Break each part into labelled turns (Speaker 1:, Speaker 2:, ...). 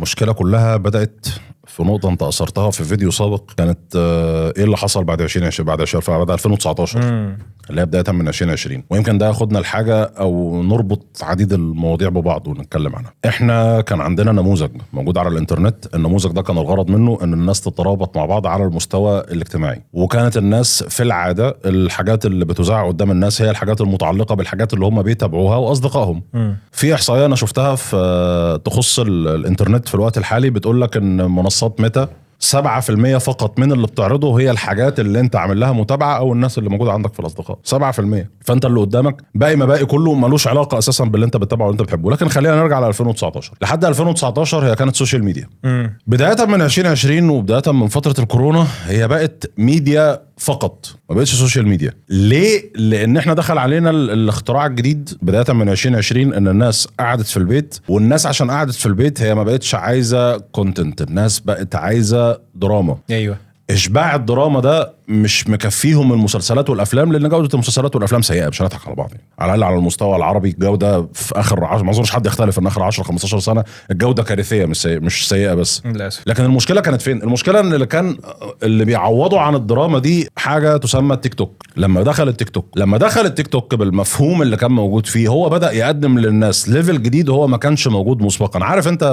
Speaker 1: المشكله كلها بدات في نقطه انت اثرتها في فيديو سابق، كانت ايه اللي حصل بعد 2020 بعد 2019 اللي هي بدايه من 2020. ويمكن ده ياخدنا لحاجه او نربط عديد المواضيع ببعض ونتكلم عنها. احنا كان عندنا نموذج موجود على الانترنت، النموذج ده كان الغرض منه ان الناس تترابط مع بعض على المستوى الاجتماعي، وكانت الناس في العاده الحاجات اللي بتذاع قدام الناس هي الحاجات المتعلقه بالحاجات اللي هم بيتابعوها واصدقائهم. في احصائيه انا شفتها في تخص الانترنت في الوقت الحالي بتقول لك ان منصات ميتا 7% فقط من اللي بتعرضه هي الحاجات اللي انت عامل لها متابعه او الناس اللي موجوده عندك في الاصدقاء. 7%. فانت اللي قدامك باقي ما باقي كله ملوش علاقه اساسا باللي انت بتتابعه واللي انت بتحبه. لكن خلينا نرجع ل 2019. لحد 2019 هي كانت سوشيال ميديا. بدايه من 2020 وبدايه من فتره الكورونا هي بقت ميديا فقط، ما بقتش سوشيال ميديا. ليه؟ لان احنا دخل علينا الاختراع الجديد بدايه من 2020 ان الناس قعدت في البيت، والناس عشان قعدت في البيت هي ما بقتش عايزه كونتنت، الناس بقت عايزه دراما.
Speaker 2: ايوه،
Speaker 1: اشباع الدراما ده مش مكفيهم المسلسلات والافلام، لان جوده المسلسلات والافلام سيئه، مش هنضحك على بعض يعني. على الاقل على المستوى العربي الجوده في اخر ما اظنش حد يختلف ان اخر 10 15 سنه الجوده كارثيه، مش سيئه بس
Speaker 2: للاسف.
Speaker 1: لكن المشكله كانت فين؟ المشكله ان اللي بيعوضوا عن الدراما دي حاجه تسمى التيك توك. لما دخل التيك توك بالمفهوم اللي كان موجود فيه، هو بدا يقدم للناس ليفل جديد هو ما كانش موجود مسبقا. عارف انت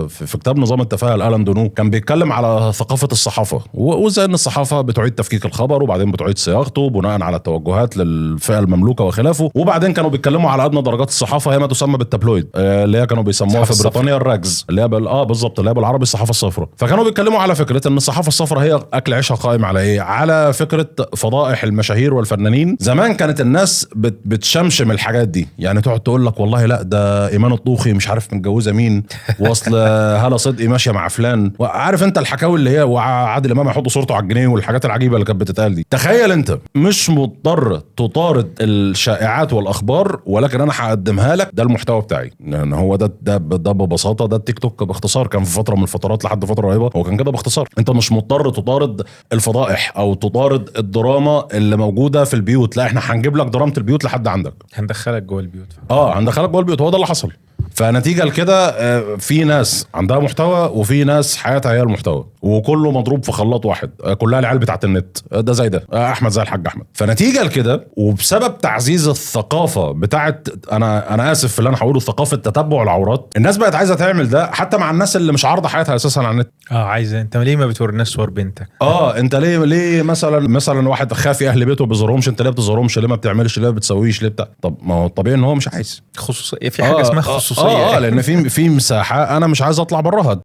Speaker 1: في كتاب نظام التفاعل ألان دونو كان بيتكلم على ثقافه الصحافه، وازاي ان الصحافه بتعيد تفكيك الخبر وبعدين بتعيد صياغته بناء على التوجهات للفئه المملوكه وخلافه. وبعدين كانوا بيتكلموا على ادنى درجات الصحافه هي ما تسمى بالتابلويد، اللي هي كانوا بيسموها في بريطانيا الراجز، اللي هي بالظبط اللي هي بالعربي الصحافه الصفراء. فكانوا بيتكلموا على فكره ان الصحافه الصفراء هي اكل عيشها قائم على ايه؟ على فكره فضائح المشاهير والفنانين. زمان كانت الناس بتشمشم الحاجات دي، يعني تقعد تقول لك والله لا ده ايمان الطوخي مش عارف متجوزه مين، واصل هلا صدقي ماشيه مع فلان، وعارف انت الحكاوي اللي هي وعادل امام يحط صورته على الجنيه والحاجات العجيبه اللي كانت بتتقال دي. تخيل انت مش مضطر تطارد الشائعات والاخبار، ولكن انا هقدمها لك، ده المحتوى بتاعي. ان هو ده ببساطه ده التيك توك باختصار. كان في فتره من الفترات لحد فتره قريبه هو كان كده باختصار. انت مش مضطر تطارد الفضائح او تطارد الدراما اللي موجوده في البيوت، لا احنا هنجيب لك درامه البيوت لحد عندك،
Speaker 2: هندخلك جوه البيوت.
Speaker 1: هندخلك جوه البيوت. هو ده اللي حصل. فنتيجة لكده في ناس عندها محتوى وفي ناس حياتها هي المحتوى، وكله مضروب في خلاط واحد، كلها العيال بتاعت النت، ده زي ده احمد زي الحاج احمد. فنتيجة لكده وبسبب تعزيز الثقافة بتاعت انا اسف في اللي انا هقوله، ثقافة تتبع العورات، الناس بقت عايزة تعمل ده حتى مع الناس اللي مش عارضة حياتها اساسا على النت.
Speaker 2: عايزة انت ليه ما بتوريناش صور بنتك؟
Speaker 1: انت ليه مثلا واحد خافي اهل بيته بيزورهمش، انت ليه بتزورهمش؟ ليه ما بتعملش؟ ليه ما بتسويش؟ ليه طب ما هو الطبيعي ان هو مش عايز
Speaker 2: خصوصية، في حاجة اسمها خصوصية.
Speaker 1: لان في مساحه انا مش عايز اطلع براها.